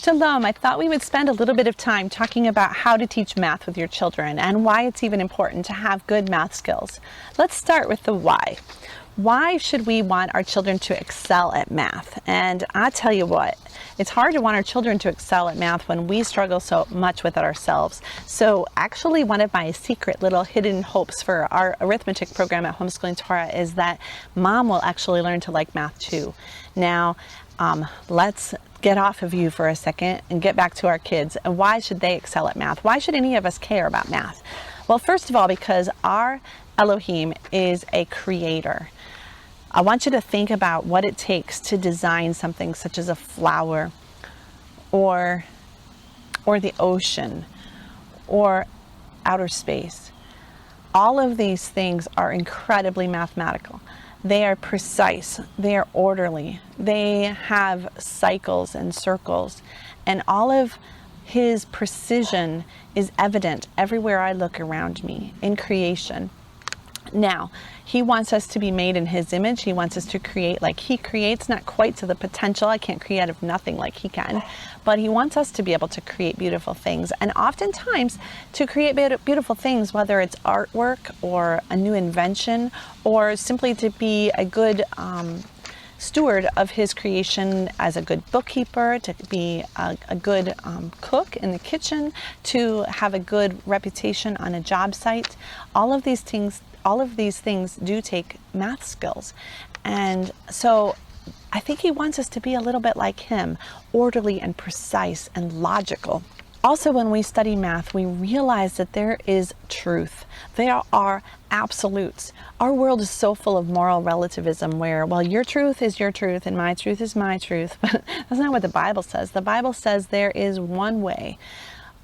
Shalom. I thought we would spend a little bit of time talking about how to teach math with your children and why it's even important to have good math skills. Let's start with the why. Why should we want our children to excel at math? And I tell you what, it's hard to want our children to excel at math when we struggle so much with it ourselves. So actually, one of my secret little hidden hopes for our arithmetic program at Homeschooling Torah is that mom will actually learn to like math too. Now, let's get off of you for a second and get back to our kids. And why should they excel at math? Why should any of us care about math? Well, first of all, because our Elohim is a creator. I want you to think about what it takes to design something such as a flower or the ocean or outer space. All of these things are incredibly mathematical. They are precise, they are orderly, they have cycles and circles, and all of his precision is evident everywhere I look around me in creation. Now, he wants us to be made in his image. He wants us to create like he creates, not quite to the potential. I can't create out of nothing like he can, but he wants us to be able to create beautiful things. And oftentimes to create beautiful things, whether it's artwork or a new invention or simply to be a good steward of his creation, as a good bookkeeper, to be a good cook in the kitchen, to have a good reputation on a job site. All of these things do take math skills. And so I think he wants us to be a little bit like him, orderly and precise and logical. Also, when we study math, we realize that there is truth. There are absolutes. Our world is so full of moral relativism where, well, your truth is your truth and my truth is my truth. But that's not what the Bible says. The Bible says there is one way,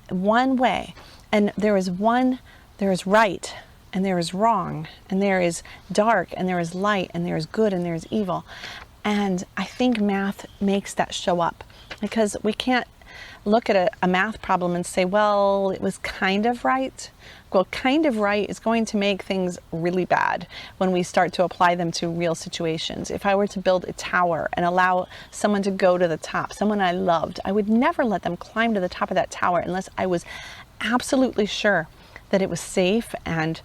and there is right, and there is wrong, and there is dark, and there is light, and there is good, and there is evil. And I think math makes that show up, because we can't look at a math problem and say, well, it was kind of right. Well, kind of right is going to make things really bad when we start to apply them to real situations. If I were to build a tower and allow someone to go to the top, someone I loved, I would never let them climb to the top of that tower unless I was absolutely sure that it was safe and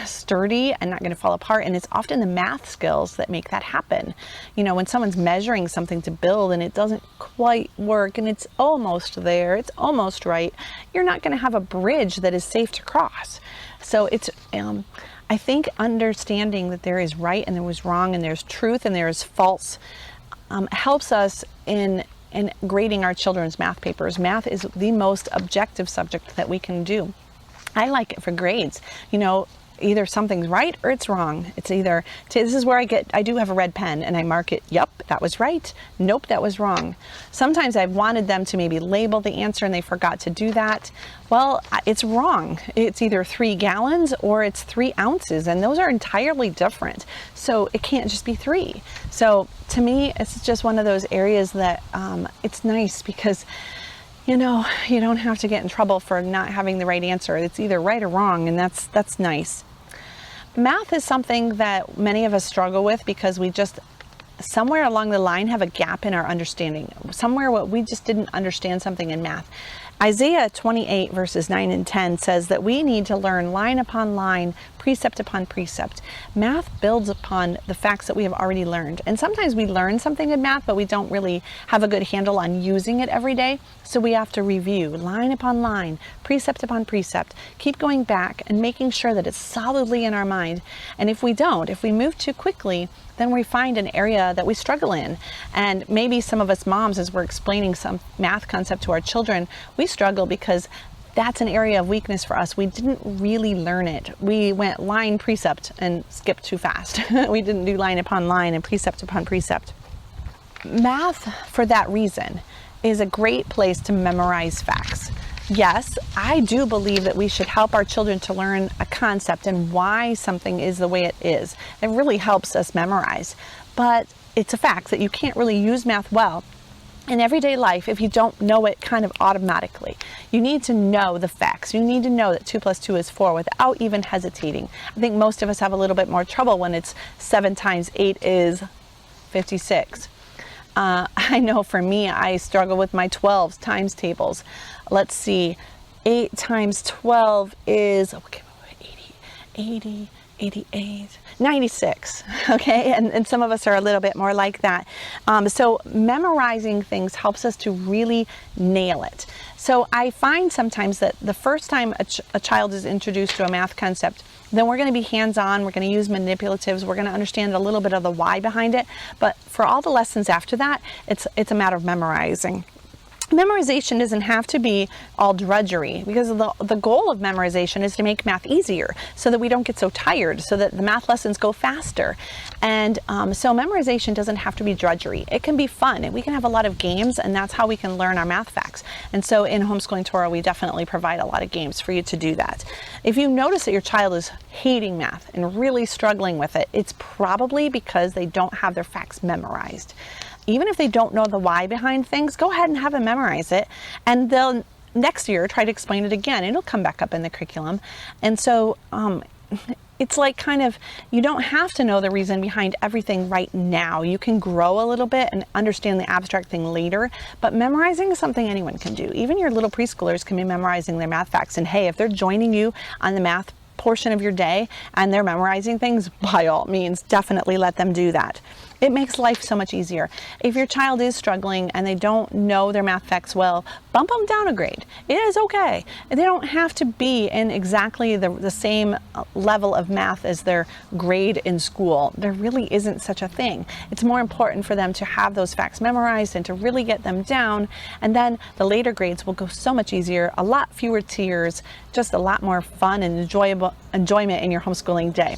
sturdy and not going to fall apart. And it's often the math skills that make that happen. You know, when someone's measuring something to build and it doesn't quite work and it's almost there, it's almost right, you're not going to have a bridge that is safe to cross. So it's I think understanding that there is right and there was wrong and there's truth and there is false helps us in grading our children's math papers. Math is the most objective subject that we can do. I like it for grades. You know, either something's right or it's wrong. It's either, this is where I do have a red pen and I mark it, yep, that was right. Nope, that was wrong. Sometimes I've wanted them to maybe label the answer and they forgot to do that. Well, it's wrong. It's either 3 gallons or it's 3 ounces, and those are entirely different. So it can't just be 3. So to me, it's just one of those areas that it's nice because you know, you don't have to get in trouble for not having the right answer. It's either right or wrong, and that's nice. Math is something that many of us struggle with because we just somewhere along the line have a gap in our understanding. Somewhere we just didn't understand something in math. Isaiah 28 verses 9 and 10 says that we need to learn line upon line, precept upon precept. Math builds upon the facts that we have already learned. And sometimes we learn something in math, but we don't really have a good handle on using it every day. So we have to review line upon line, precept upon precept, keep going back and making sure that it's solidly in our mind. And if we don't, if we move too quickly, then we find an area that we struggle in. And maybe some of us moms, as we're explaining some math concept to our children, we struggle because that's an area of weakness for us. We didn't really learn it. We went line, precept, and skipped too fast. We didn't do line upon line and precept upon precept. Math, for that reason, is a great place to memorize facts. Yes, I do believe that we should help our children to learn a concept and why something is the way it is. It really helps us memorize. But it's a fact that you can't really use math well in everyday life if you don't know it kind of automatically. You need to know the facts. You need to know that 2 + 2 is 4 without even hesitating. I think most of us have a little bit more trouble when it's 7 times 8 is 56. I know for me, I struggle with my 12s times tables. Let's see, 8 times 12 is, okay, 80, 88, 96, okay? And some of us are a little bit more like that. So memorizing things helps us to really nail it. So I find sometimes that the first time a child is introduced to a math concept, then we're going to be hands-on, we're going to use manipulatives, we're going to understand a little bit of the why behind it. But for all the lessons after that, it's a matter of memorizing. Memorization doesn't have to be all drudgery, because the goal of memorization is to make math easier so that we don't get so tired, so that the math lessons go faster. And so memorization doesn't have to be drudgery. It can be fun, and we can have a lot of games, and that's how we can learn our math facts. And so in Homeschooling Torah, we definitely provide a lot of games for you to do that. If you notice that your child is hating math and really struggling with it, it's probably because they don't have their facts memorized. Even if they don't know the why behind things, go ahead and have them memorize it, and they'll next year try to explain it again. It'll come back up in the curriculum. And so it's like kind of, you don't have to know the reason behind everything right now. You can grow a little bit and understand the abstract thing later, but memorizing is something anyone can do. Even your little preschoolers can be memorizing their math facts. And hey, if they're joining you on the math portion of your day and they're memorizing things, by all means, definitely let them do that. It makes life so much easier. If your child is struggling and they don't know their math facts well, bump them down a grade. It is okay. They don't have to be in exactly the same level of math as their grade in school. There really isn't such a thing. It's more important for them to have those facts memorized and to really get them down, and then the later grades will go so much easier, a lot fewer tears, just a lot more fun and enjoyment in your homeschooling day.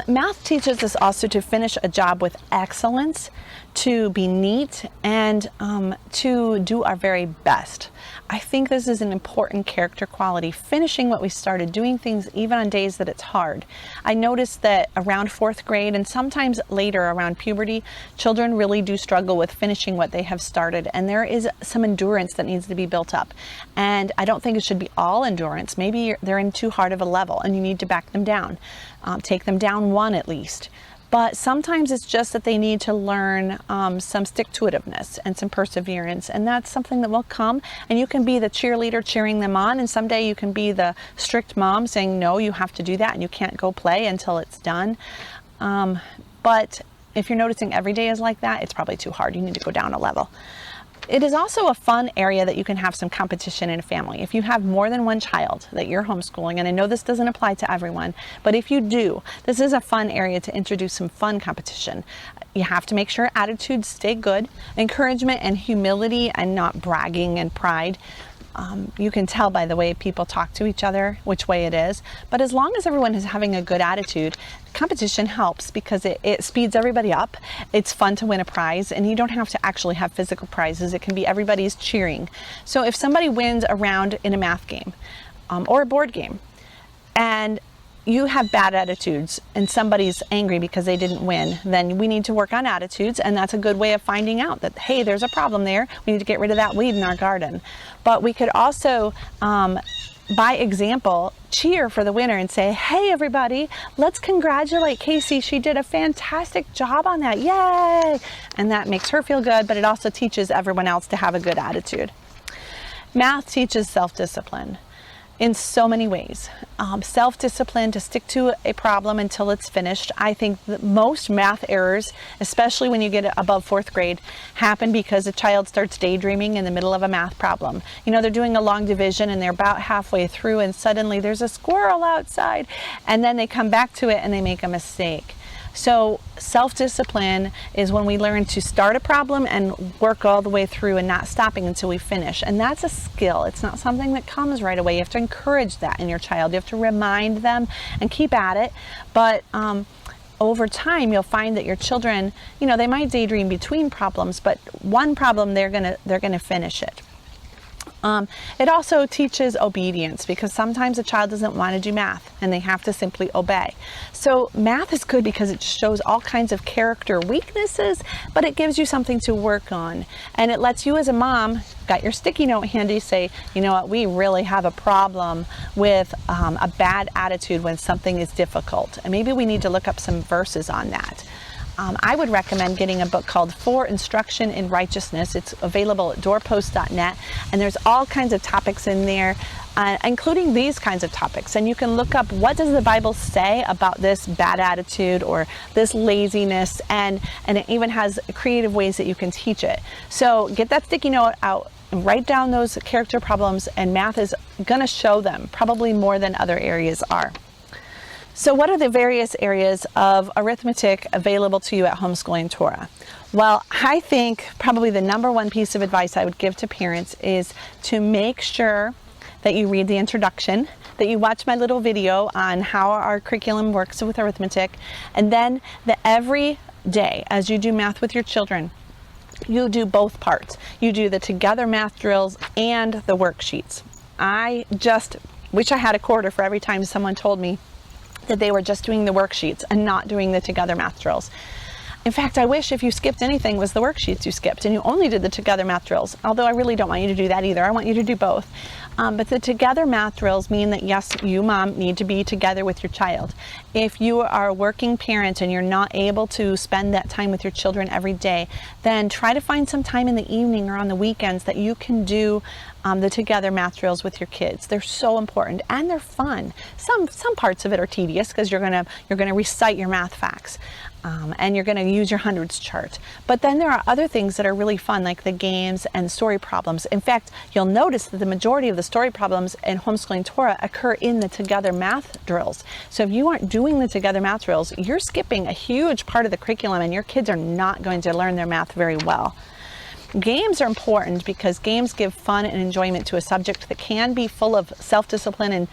Math teaches us also to finish a job with excellence, to be neat, and to do our very best. I think this is an important character quality, finishing what we started, doing things even on days that it's hard. I noticed that around 4th grade and sometimes later around puberty, children really do struggle with finishing what they have started, and there is some endurance that needs to be built up. And I don't think it should be all endurance. Maybe they're in too hard of a level and you need to back them down. Take them down 1 at least. But sometimes it's just that they need to learn some stick-to-itiveness and some perseverance, and that's something that will come. And you can be the cheerleader cheering them on, and someday you can be the strict mom saying, no, you have to do that and you can't go play until it's done. But if you're noticing every day is like that, it's probably too hard. You need to go down a level. It is also a fun area that you can have some competition in a family. If you have more than one child that you're homeschooling, and I know this doesn't apply to everyone, but if you do, this is a fun area to introduce some fun competition. You have to make sure attitudes stay good, encouragement and humility, and not bragging and pride. You can tell by the way people talk to each other which way it is, but as long as everyone is having a good attitude, competition helps because it speeds everybody up. It's fun to win a prize, and you don't have to actually have physical prizes. It can be everybody's cheering. So if somebody wins a round in a math game or a board game, and you have bad attitudes and somebody's angry because they didn't win, then we need to work on attitudes, and that's a good way of finding out that, hey, there's a problem there. We need to get rid of that weed in our garden. But we could also, by example, cheer for the winner and say, hey, everybody, let's congratulate Casey. She did a fantastic job on that. Yay! And that makes her feel good, but it also teaches everyone else to have a good attitude. Math teaches self-discipline in so many ways. Self-discipline to stick to a problem until it's finished. I think that most math errors, especially when you get above 4th grade, happen because a child starts daydreaming in the middle of a math problem. You know, they're doing a long division and they're about halfway through, and suddenly there's a squirrel outside, and then they come back to it and they make a mistake. So self-discipline is when we learn to start a problem and work all the way through and not stopping until we finish. And that's a skill. It's not something that comes right away. You have to encourage that in your child. You have to remind them and keep at it. But over time, you'll find that your children, you know, they might daydream between problems, but one problem, they're gonna finish it. It also teaches obedience, because sometimes a child doesn't want to do math and they have to simply obey. So math is good because it shows all kinds of character weaknesses, but it gives you something to work on. And it lets you as a mom, got your sticky note handy, say, you know what, we really have a problem with a bad attitude when something is difficult. And maybe we need to look up some verses on that. I would recommend getting a book called For Instruction in Righteousness. It's available at doorpost.net, and there's all kinds of topics in there, including these kinds of topics. And you can look up, what does the Bible say about this bad attitude or this laziness, and it even has creative ways that you can teach it. So get that sticky note out, write down those character problems, and math is going to show them, probably more than other areas are. So what are the various areas of arithmetic available to you at Homeschooling Torah? Well, I think probably the number one piece of advice I would give to parents is to make sure that you read the introduction, that you watch my little video on how our curriculum works with arithmetic, and then that every day as you do math with your children, you do both parts. You do the together math drills and the worksheets. I just wish I had a quarter for every time someone told me that they were just doing the worksheets and not doing the together math drills. In fact, I wish if you skipped anything was the worksheets you skipped and you only did the together math drills, although I really don't want you to do that either. I want you to do both. But the together math drills mean that yes, you mom need to be together with your child. If you are a working parent and you're not able to spend that time with your children every day, then try to find some time in the evening or on the weekends that you can do the together math drills with your kids. They're so important and they're fun. Some parts of it are tedious because you're gonna recite your math facts. And you're going to use your hundreds chart. But then there are other things that are really fun, like the games and story problems. In fact, you'll notice that the majority of the story problems in Homeschooling Torah occur in the together math drills. So if you aren't doing the together math drills, you're skipping a huge part of the curriculum and your kids are not going to learn their math very well. Games are important because games give fun and enjoyment to a subject that can be full of self-discipline and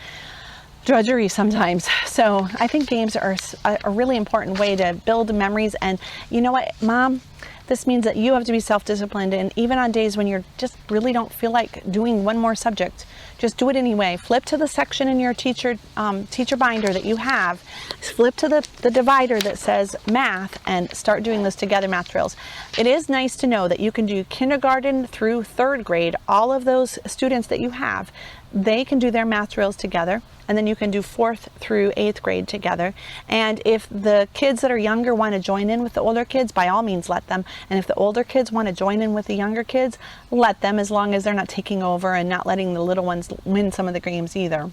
drudgery sometimes. So I think games are a really important way to build memories. And you know what, Mom? This means that you have to be self-disciplined, and even on days when you just really don't feel like doing one more subject, just do it anyway. Flip to the section in your teacher binder that you have. Flip to the divider that says math and start doing those together math drills. It is nice to know that you can do kindergarten through third grade. All of those students that you have, they can do their math drills together, and then you can do 4th through 8th grade together. And if the kids that are younger want to join in with the older kids, by all means let them. And if the older kids want to join in with the younger kids, let them, as long as they're not taking over and not letting the little ones win some of the games either.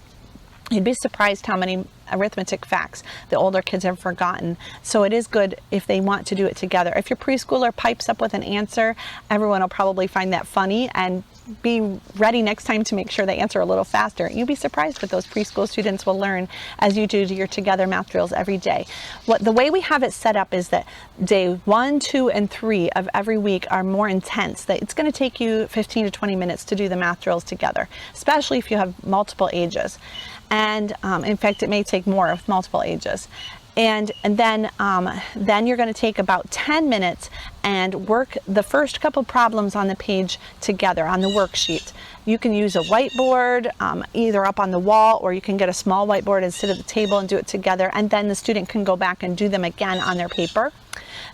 You'd be surprised how many arithmetic facts the older kids have forgotten. So it is good if they want to do it together. If your preschooler pipes up with an answer, everyone will probably find that funny and be ready next time to make sure they answer a little faster. You'd be surprised what those preschool students will learn as you do your together math drills every day. The way we have it set up is that day 1, 2, and 3 of every week are more intense. That it's going to take you 15 to 20 minutes to do the math drills together, especially if you have multiple ages. And in fact, it may take more with multiple ages. And then you're going to take about 10 minutes and work the first couple problems on the page together on the worksheet. You can use a whiteboard either up on the wall, or you can get a small whiteboard and sit at the table and do it together. And then the student can go back and do them again on their paper.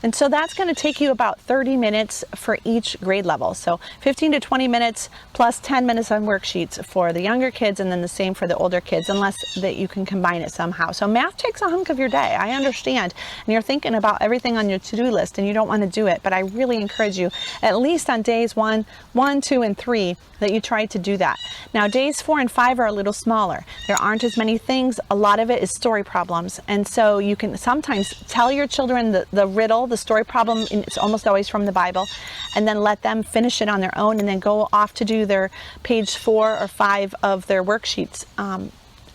And so that's going to take you about 30 minutes for each grade level. So 15 to 20 minutes plus 10 minutes on worksheets for the younger kids, and then the same for the older kids, unless that you can combine it somehow. So math takes a hunk of your day. I understand. And you're thinking about everything on your to-do list and you don't want to do it. But I really encourage you, at least on days 1, 2, and 3, that you try to do that. Now days 4 and 5 are a little smaller. There aren't as many things. A lot of it is story problems. And so you can sometimes tell your children the riddle, the story problem, and it's almost always from the Bible, and then let them finish it on their own and then go off to do their page 4 or 5 of their worksheets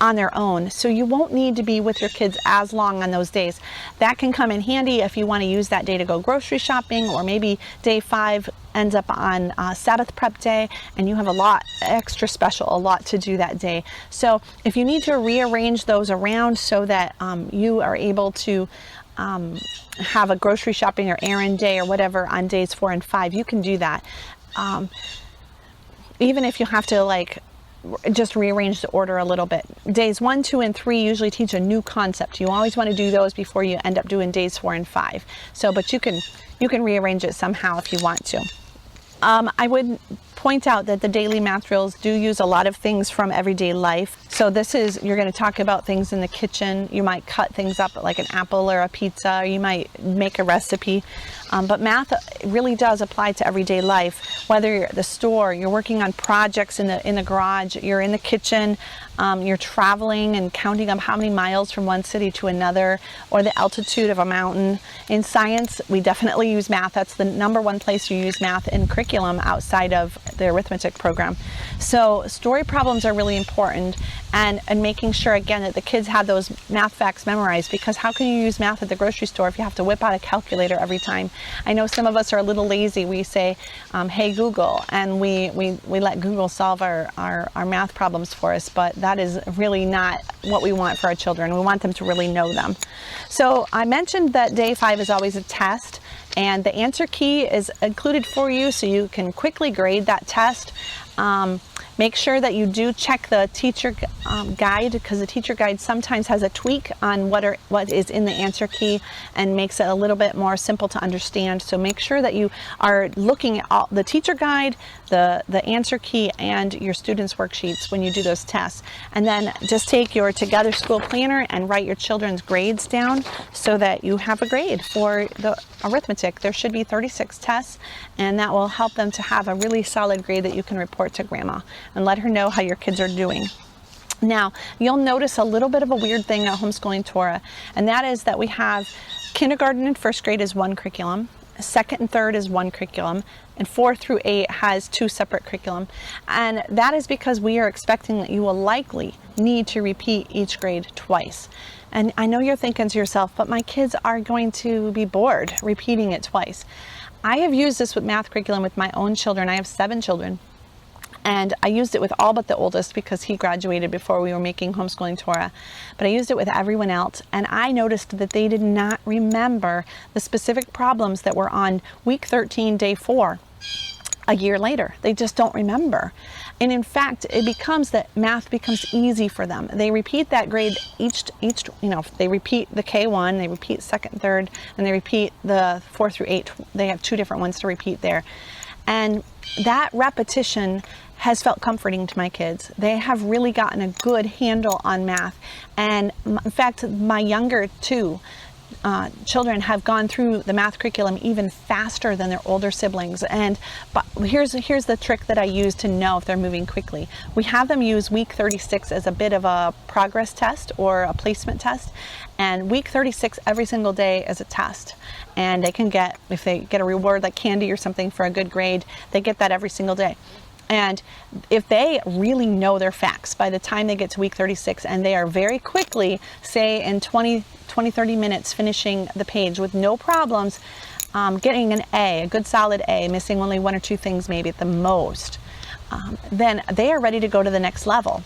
on their own. So you won't need to be with your kids as long on those days. That can come in handy if you want to use that day to go grocery shopping, or maybe day 5 ends up on Sabbath prep day and you have a lot to do that day. So if you need to rearrange those around so that you are able to have a grocery shopping or errand day or whatever on days 4 and 5, you can do that. Even if you have to just rearrange the order a little bit. Days 1, 2, and 3 usually teach a new concept. You always want to do those before you end up doing days 4 and 5. So, but you can rearrange it somehow if you want to. I would point out that the daily math drills do use a lot of things from everyday life. So you're going to talk about things in the kitchen. You might cut things up like an apple or a pizza, or you might make a recipe. But math really does apply to everyday life. Whether you're at the store, you're working on projects in the garage, you're in the kitchen, you're traveling and counting up how many miles from one city to another, or the altitude of a mountain. In science, we definitely use math. That's the number one place you use math in curriculum outside of the arithmetic program. So story problems are really important, and making sure, again, that the kids have those math facts memorized, because how can you use math at the grocery store if you have to whip out a calculator every time? I know some of us are a little lazy. We say, hey Google, and we let Google solve our math problems for us, but that is really not what we want for our children. We want them to really know them. So I mentioned that day 5 is always a test, and the answer key is included for you so you can quickly grade that test. Make sure that you do check the teacher guide, because the teacher guide sometimes has a tweak on what is in the answer key and makes it a little bit more simple to understand. So make sure that you are looking at the teacher guide, the answer key, and your students' worksheets when you do those tests. And then just take your Together School Planner and write your children's grades down so that you have a grade for the arithmetic. There should be 36 tests, and that will help them to have a really solid grade that you can report to grandma and let her know how your kids are doing. Now, you'll notice a little bit of a weird thing at Homeschooling Torah, and that is that we have kindergarten and first grade is one curriculum, second and third is one curriculum, and 4 through 8 has 2 separate curriculum. And that is because we are expecting that you will likely need to repeat each grade twice. And I know you're thinking to yourself, but my kids are going to be bored repeating it twice. I have used this with math curriculum with my own children. I have 7 children. And I used it with all but the oldest because he graduated before we were making Homeschooling Torah. But I used it with everyone else, and I noticed that they did not remember the specific problems that were on week 13, day 4, a year later. They just don't remember. And in fact, math becomes easy for them. They repeat that grade they repeat the K1, they repeat second, third, and they repeat the 4 through 8. They have 2 different ones to repeat there. And that repetition has felt comforting to my kids. They have really gotten a good handle on math. And in fact, my younger 2 children have gone through the math curriculum even faster than their older siblings. But here's the trick that I use to know if they're moving quickly. We have them use week 36 as a bit of a progress test or a placement test. And week 36 every single day is a test. And they can get, if they get a reward like candy or something for a good grade, they get that every single day. And if they really know their facts by the time they get to week 36, and they are very quickly, say in 20, 30 minutes, finishing the page with no problems, getting an A, a good solid A, missing only 1 or 2 things maybe at the most, then they are ready to go to the next level.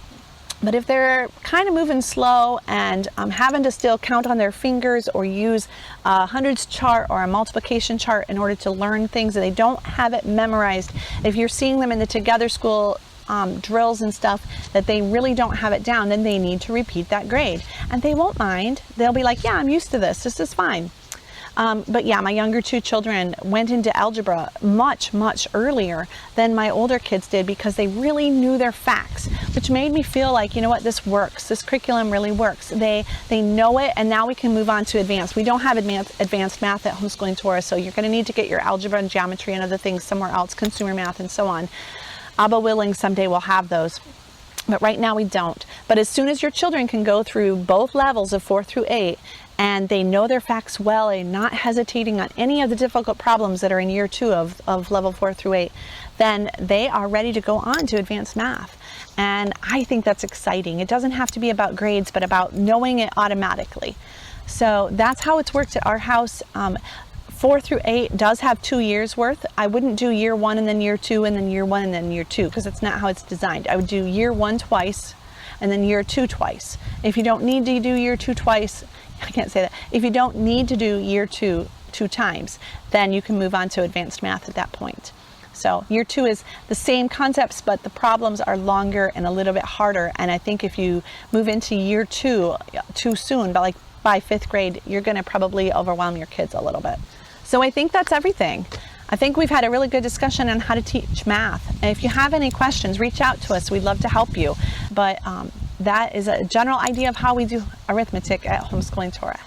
But if they're kind of moving slow and having to still count on their fingers or use a hundreds chart or a multiplication chart in order to learn things, and they don't have it memorized, if you're seeing them in the Together School drills and stuff that they really don't have it down, then they need to repeat that grade. And they won't mind. They'll be like, yeah, I'm used to this. This is fine. But yeah, my younger 2 children went into algebra much, much earlier than my older kids did because they really knew their facts, which made me feel like, you know what, this works. This curriculum really works. They know it, and now we can move on to advanced. We don't have advanced math at Homeschooling Torah, so you're going to need to get your algebra and geometry and other things somewhere else, consumer math and so on. Abba willing, someday we'll have those. But right now we don't. But as soon as your children can go through both levels of 4 through 8, and they know their facts well and not hesitating on any of the difficult problems that are in year 2 of level 4 through 8, then they are ready to go on to advanced math. And I think that's exciting. It doesn't have to be about grades, but about knowing it automatically. So that's how it's worked at our house. 4 through 8 does have 2 years worth. I wouldn't do year 1 and then year 2 and then year 1 and then year 2, because it's not how it's designed. I would do year 1 twice and then year 2 twice. If you don't need to do year 2 twice, I can't say that. If you don't need to do year 2 times, then you can move on to advanced math at that point. So year 2 is the same concepts, but the problems are longer and a little bit harder. And I think if you move into year 2 too soon, but by 5th grade, you're going to probably overwhelm your kids a little bit. So I think that's everything. I think we've had a really good discussion on how to teach math. And if you have any questions, reach out to us. We'd love to help you. But that is a general idea of how we do arithmetic at Homeschooling Torah.